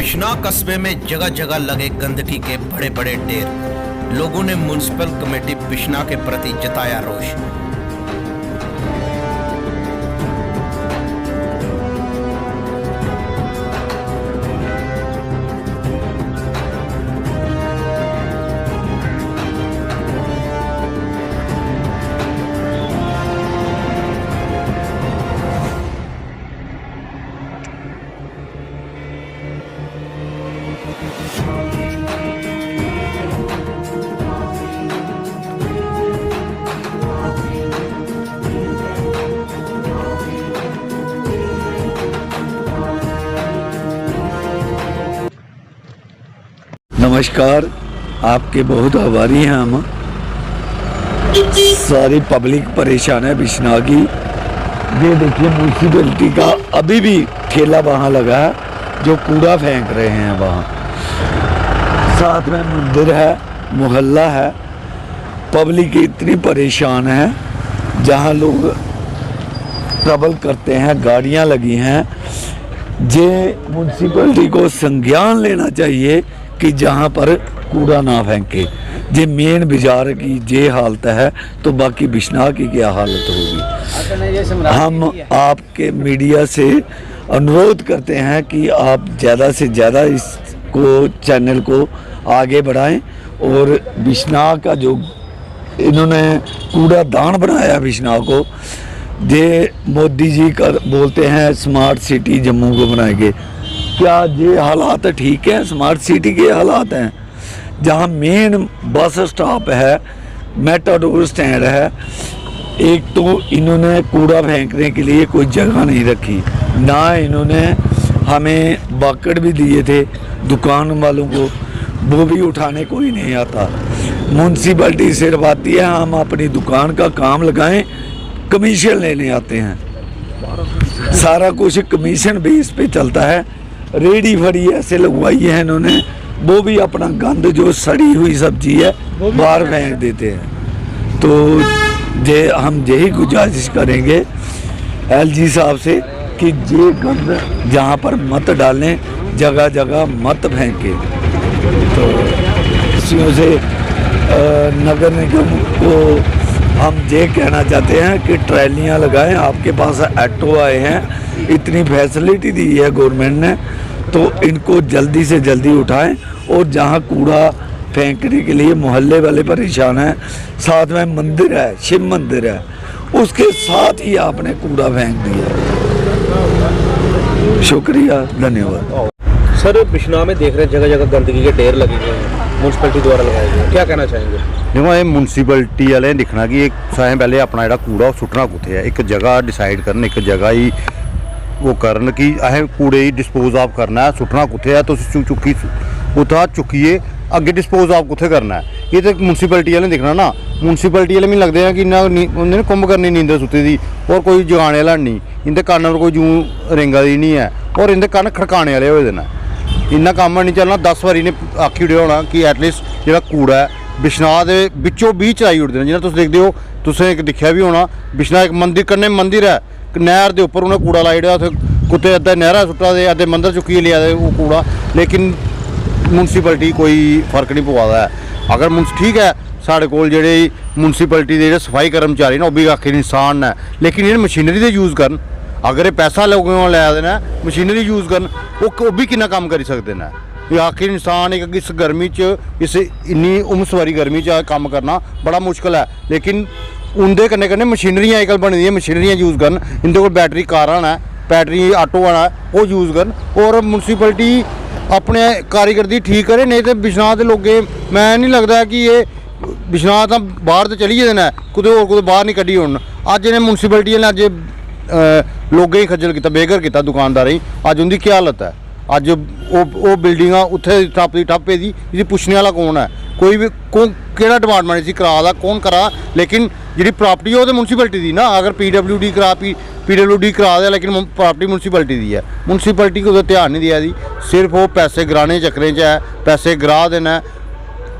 बिश्नाह कस्बे में जगह जगह लगे गंदगी के बड़े बड़े ढेर। लोगों ने म्युनिसिपल कमेटी बिश्नाह के प्रति जताया रोष। नमस्कार, आपके बहुत आभारी हैं हम। सारी पब्लिक परेशान है बिश्नाह की। ये देखिए म्यूनसिपैलिटी का अभी भी ठेला वहाँ लगा है जो कूड़ा फेंक रहे हैं वहाँ। साथ में मंदिर है, मोहल्ला है। पब्लिक इतनी परेशान है, जहाँ लोग ट्रैवल करते हैं, गाड़ियाँ लगी हैं। जे म्यूनसिपैलिटी को संज्ञान लेना चाहिए कि जहाँ पर कूड़ा ना फेंके। जे मेन बाजार की जे हालत है तो बाकी बिश्नाह की क्या हालत होगी। हम आपके मीडिया से अनुरोध करते हैं कि आप ज़्यादा से ज़्यादा इसको चैनल को आगे बढ़ाएं और बिश्नाह का जो इन्होंने कूड़ा दान बनाया बिश्नाह को, जे मोदी जी कर बोलते हैं स्मार्ट सिटी जम्मू को बनाएंगे। क्या ये हालात ठीक है? स्मार्ट सिटी के हालात हैं जहाँ मेन बस स्टॉप है, मेटाडोर स्टैंड है। एक तो इन्होंने कूड़ा फेंकने के लिए कोई जगह नहीं रखी, ना इन्होंने हमें बाकड़ भी दिए थे दुकान वालों को, वो भी उठाने कोई नहीं आता। म्यूनसिपैलिटी सिर्फ आती है हम अपनी दुकान का काम लगाएं, कमीशन लेने आते हैं। सारा कुछ कमीशन बेस पे चलता है। रेडी फड़ी ऐसे लगवाई है इन्होंने, वो भी अपना गंद जो सड़ी हुई सब्जी है बाहर फेंक देते हैं। तो ये हम यही गुजारिश करेंगे एलजी साहब से कि ये गंद जहाँ पर मत डालें, जगह जगह मत फेंके। तो इसी से नगर निगम को हम ये कहना चाहते हैं कि ट्रैलियाँ लगाएं। आपके पास ऑटो आए हैं, इतनी फैसिलिटी दी है गवर्नमेंट ने, तो इनको जल्दी से जल्दी उठाएं। और जहां कूड़ा फेंकने के लिए मोहल्ले वाले परेशान हैं, साथ में मंदिर है, शिव मंदिर है, उसके साथ ही आपने कूड़ा फेंक दिया। शुक्रिया, धन्यवाद। सर, बिश्नाह में देख रहे हैं जगह जगह गंदगी के ढेर लगे हुए हैं, म्यूनसिपैलिटी द्वारा लगाए गए, क्या कहना चाहेंगे? देखो, ये म्यूनसिपैलिटी वाले दिखना कि एक सारे पहले अपना जो कूड़ा सुट्टना कुत्थे है, एक जगह डिसाइड करन, एक जगह ही वो करन कि असें कूड़े ही डिस्पोज ऑफ करना है, सुट्टना कुत्थे है, तो चुकी उत्था चुकिए अगे डिस्पोज ऑफ कुत्थे करना है। ये तो म्यूनसिपैलिटी वाले दिखना ना। म्यूनसिपैलिटी वाले मैं लगते हैं कि इन्हें कुंभ करनी नींदर सुत्ती दी, और कोई जगाने वाला नहीं, इनके कान पर कोई जूं रेंगा दी नहीं है, और इनके कान खड़काने वाले हो देना। इन्ना कम नहीं चलना। 10 बारी ने आखी उड़े होना कि एटलीस्ट जो कूड़ा है बिश्नाह के बिचों बीच चलाई उड़ते हैं। जिन्हें तुम देखते हो, तुसें एक दिखा भी होना, बिश्नाह एक मंदिर कन्नै मंदिर है, नहर के उपर उन्हें कूड़ा लाई उड़िया, कुत्ते अद्धे नहरा सुट्टा दे, अद्धे मंदिर चुकी लिया दे वो कूड़ा। लेकिन म्यूनसिपैलिटी कोई फर्क नहीं पवा है। अगर ठीक है, साढ़े कोल जेह्ड़े म्यूनसिपैलिटी के सफाई कर्मचारी ने वो भी आखिर इंसान ने, लेकिन इन्हें मशीनरी दे यूज़ करन। अगर ये पैसा लोगों को लै देना मशीनरी यूज़ करन, वो भी कितना काम करी सकते हैं। ये आखिर इंसान एक इस गर्मी च, इस इन्नी उमस वाली गर्मी च काम करना बड़ा मुश्किल है। लेकिन उनके कन्नै कन्नै मशीनरियां अजकल बनी दी, मशीनरियां यूज़ करन। इंदे कोल बैटरी कारां न, बैटरी आटो आना वो यूज़ करन, और म्यूनसिपैलिटी अपने कारीगर्दी ठीक करे। नहीं तो बिश्नाह के लोगें मैं नहीं लगता कि ये बिश्नाह तो बाहर तो चली जाते हैं, कुछ होर कुछ बाहर नहीं कड्ढी होन। अज इन्हें म्यूनसिपैलिटी ने अज लोगें ही खज्जल किया, बेघर किया दुकानदारें। अज उनकी क्या हालत है? अज वो बिल्डिंगां उत्थे ठप्प दी ठप्प दी, इसी पुछने वाला कौन है? कोई भी केड़ा डिपार्टमेंट इसी करा दा, कौन करा? लेकिन जी प्रॉपर्टी है वो तो म्यूनसिपैलिटी दी ना। अगर PWD करा दे, लेकिन प्रॉपर्टी म्यूनसिपैलिटी दी है। म्यूनसिपैलिटी को ध्यान नहीं दिया दी, सिर्फ वो पैसे गिराने चक्करें च है, पैसे गिरा देना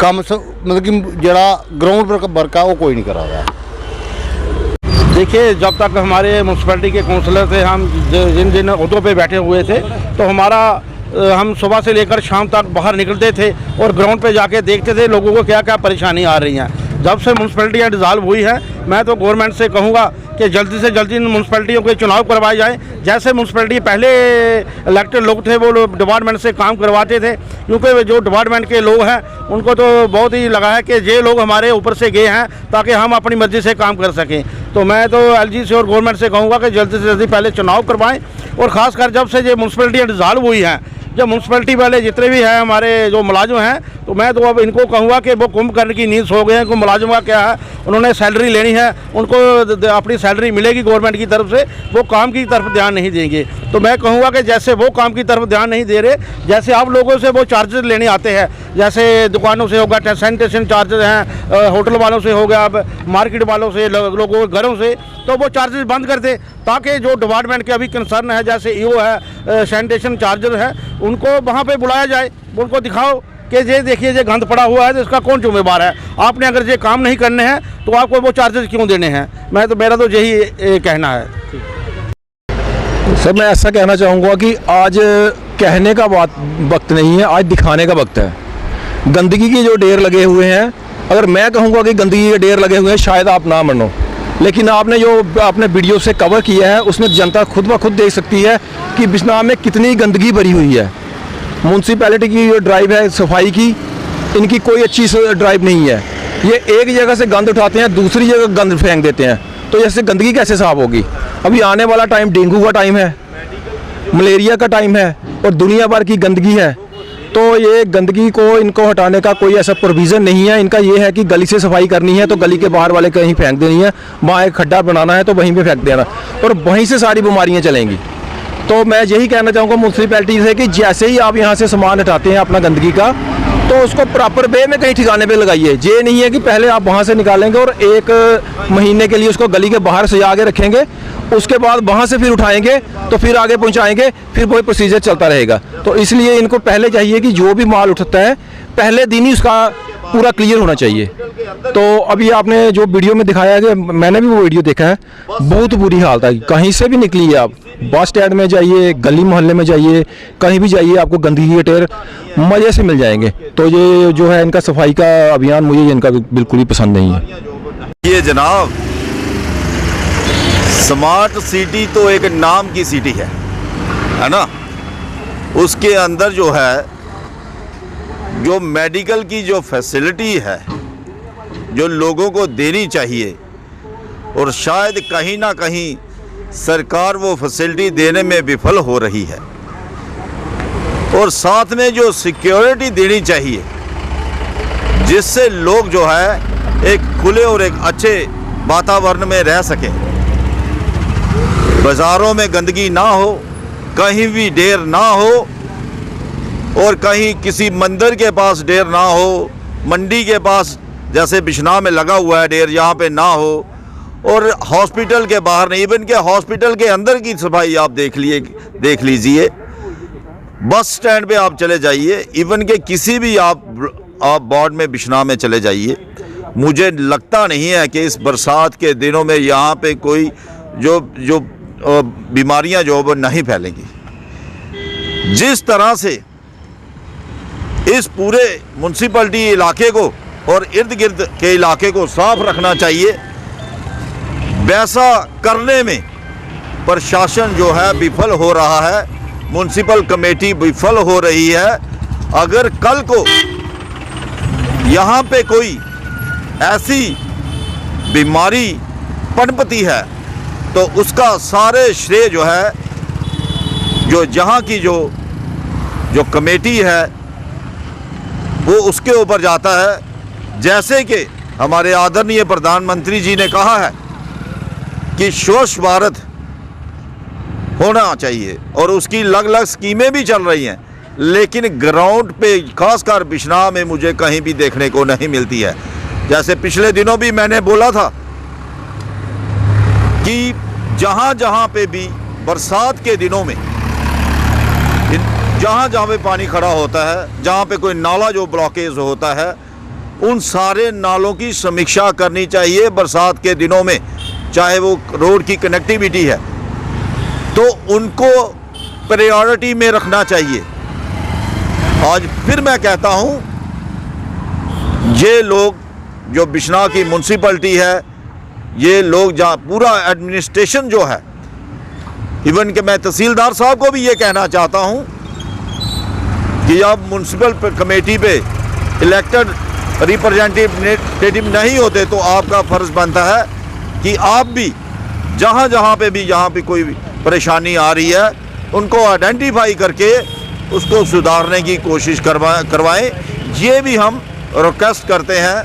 कम, मतलब कि जरा ग्राउंड वर्क है वो कोई नहीं करा रहा। देखिए, जब तक हमारे म्यूनसिपैलिटी के काउंसलर से हम जिन जिन ओहदों पे बैठे हुए थे, तो हमारा हम सुबह से लेकर शाम तक बाहर निकलते थे और ग्राउंड पे जाके देखते थे लोगों को क्या क्या परेशानी आ रही हैं। जब से म्यूनसिपैलिटियाँ डिज़ाल्व हुई है, मैं तो गवर्नमेंट से कहूँगा कि जल्दी से जल्दी इन म्यूनसिपैलिटियों के चुनाव करवाए जाएँ। जैसे म्यूनसिपैलिटी पहले इलेक्टेड लोग थे, वो लोग डिपार्टमेंट से काम करवाते थे, क्योंकि जो डिपार्टमेंट के लोग हैं उनको तो बहुत ही लगा है कि ये लोग हमारे ऊपर से गए हैं ताकि हम अपनी मर्जी से काम कर सकें। तो मैं तो एलजी से और गवर्नमेंट से कहूँगा कि जल्दी से जल्दी पहले चुनाव करवाएँ। और ख़ासकर जब से ये म्यूनसिपैलिटियाँ डिज़ाल्व हुई हैं, जब म्यूनसिपैलिटी वाले जितने भी हैं हमारे जो मुलाजिम हैं, तो मैं तो अब इनको कहूँगा कि वो कुंभ करने की नींद सो गए हैं। कि मुलाजिम का क्या है, उन्होंने सैलरी लेनी है, उनको अपनी सैलरी मिलेगी गवर्नमेंट की तरफ से, वो काम की तरफ ध्यान नहीं देंगे। तो मैं कहूँगा कि जैसे वो काम की तरफ ध्यान नहीं दे रहे, जैसे आप लोगों से वो चार्जेस लेने आते हैं, जैसे दुकानों से होगा सैनिटेशन चार्जेस हैं, होटल वालों से हो गया, अब मार्केट वालों से, लोगों के घरों से, तो वो चार्जेस बंद कर दे, ताकि जो डिपार्टमेंट के अभी कंसर्न है, जैसे ईओ है, सैनिटेशन चार्जेस है, उनको वहाँ पे बुलाया जाए, उनको दिखाओ कि ये देखिए ये गंद पड़ा हुआ है, तो इसका कौन जिम्मेदार है। आपने अगर ये काम नहीं करने हैं तो आपको वो चार्जेस क्यों देने हैं। मेरा तो यही कहना है। सर, मैं ऐसा कहना चाहूँगा कि आज कहने का वक्त नहीं है, आज दिखाने का वक्त है। गंदगी के जो ढेर लगे हुए हैं, अगर मैं कहूँगा कि गंदगी के ढेर लगे हुए हैं, शायद आप ना मानो, लेकिन आपने जो अपने वीडियो से कवर किया है उसमें जनता खुद ब खुद देख सकती है कि बिजनौर में कितनी गंदगी भरी हुई है। म्यूनसिपैलिटी की जो ड्राइव है सफाई की, इनकी कोई अच्छी ड्राइव नहीं है। ये एक जगह से गंद उठाते हैं, दूसरी जगह गंद फेंक देते हैं, तो ऐसे गंदगी कैसे साफ होगी। अभी आने वाला टाइम डेंगू का टाइम है, मलेरिया का टाइम है और दुनिया भर की गंदगी है। तो ये गंदगी को इनको हटाने का कोई ऐसा प्रोविज़न नहीं है। इनका ये है कि गली से सफाई करनी है तो गली के बाहर वाले कहीं फेंक देनी है, वहाँ एक खड्डा बनाना है तो वहीं पे फेंक देना, और वहीं से सारी बीमारियाँ चलेंगी। तो मैं यही कहना चाहूँगा म्यूनसिपैलिटी से कि जैसे ही आप यहाँ से सामान हटाते हैं अपना गंदगी का, तो उसको प्रॉपर वे में कहीं ठिकाने पे लगाइए। ये नहीं है कि पहले आप वहाँ से निकालेंगे और एक महीने के लिए उसको गली के बाहर सजा के रखेंगे, उसके बाद वहाँ से फिर उठाएंगे तो फिर आगे पहुँचाएंगे, फिर वही प्रोसीजर चलता रहेगा। तो इसलिए इनको पहले चाहिए कि जो भी माल उठता है पहले दिन ही उसका पूरा क्लियर होना चाहिए। तो अभी आपने जो वीडियो में दिखाया है, मैंने भी वो वीडियो देखा है, बहुत बुरी हालत है। कहीं से भी निकलिए आप, बस स्टैंड में जाइए, गली मोहल्ले में जाइए, कहीं भी जाइए, आपको गंदगी के ढेर मज़े से मिल जाएंगे। तो ये जो है इनका सफाई का अभियान मुझे इनका बिल्कुल ही पसंद नहीं है। ये जनाब, स्मार्ट सिटी तो एक नाम की सिटी है ना। उसके अंदर जो है जो मेडिकल की जो फैसिलिटी है जो लोगों को देनी चाहिए, और शायद कहीं ना कहीं सरकार वो फैसिलिटी देने में विफल हो रही है। और साथ में जो सिक्योरिटी देनी चाहिए जिससे लोग जो है एक खुले और एक अच्छे वातावरण में रह सकें, बाज़ारों में गंदगी ना हो, कहीं भी ढेर ना हो, और कहीं किसी मंदिर के पास ढेर ना हो, मंडी के पास जैसे बिश्नाह में लगा हुआ है ढेर, यहाँ पे ना हो, और हॉस्पिटल के बाहर नहीं, इवन के हॉस्पिटल के अंदर की सफाई आप देख लीजिए। बस स्टैंड पे आप चले जाइए, इवन के किसी भी आप वार्ड में बिश्नाह में चले जाइए, मुझे लगता नहीं है कि इस बरसात के दिनों में यहाँ पे कोई जो बीमारियाँ जो वो नहीं फैलेंगी। जिस तरह से इस पूरे म्यूनसिपैलिटी इलाके को और इर्द गिर्द के इलाके को साफ रखना चाहिए, वैसा करने में प्रशासन जो है विफल हो रहा है, म्यूनसिपल कमेटी विफल हो रही है। अगर कल को यहाँ पे कोई ऐसी बीमारी पनपती है तो उसका सारे श्रेय जो है जो जहाँ की जो कमेटी है वो उसके ऊपर जाता है। जैसे कि हमारे आदरणीय प्रधानमंत्री जी ने कहा है कि स्वच्छ भारत होना चाहिए और उसकी अलग अलग स्कीमें भी चल रही हैं, लेकिन ग्राउंड पे खासकर बिश्नाह में मुझे कहीं भी देखने को नहीं मिलती है। जैसे पिछले दिनों भी मैंने बोला था कि जहाँ जहाँ पे भी बरसात के दिनों में जहाँ जहाँ पे पानी खड़ा होता है, जहाँ पे कोई नाला जो ब्लॉकेज होता है, उन सारे नालों की समीक्षा करनी चाहिए बरसात के दिनों में। चाहे वो रोड की कनेक्टिविटी है तो उनको प्रायोरिटी में रखना चाहिए। आज फिर मैं कहता हूँ, ये लोग जो बिश्नाह की म्यूनसिपलिटी है, ये लोग जहाँ पूरा एडमिनिस्ट्रेशन जो है, इवन कि मैं तहसीलदार साहब को भी ये कहना चाहता हूँ कि आप म्यूनसिपल कमेटी पे इलेक्टेड रिप्रेजेंटेटिव नहीं होते तो आपका फ़र्ज़ बनता है कि आप भी जहाँ पे कोई परेशानी आ रही है उनको आइडेंटिफाई करके उसको सुधारने की कोशिश करवाएं। ये भी हम रिक्वेस्ट करते हैं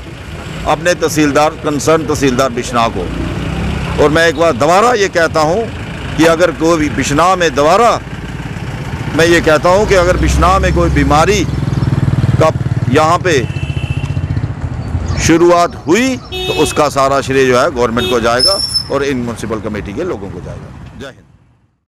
अपने तहसीलदार, कंसर्न तहसीलदार बिश्नाह को। और मैं एक बार दोबारा ये कहता हूँ कि अगर कोई बिश्नाह में मैं ये कहता हूँ कि अगर बिश्नाह में कोई बीमारी का यहाँ पे शुरुआत हुई तो उसका सारा श्रेय जो है गवर्नमेंट को जाएगा और इन म्यूनसिपल कमेटी के लोगों को जाएगा।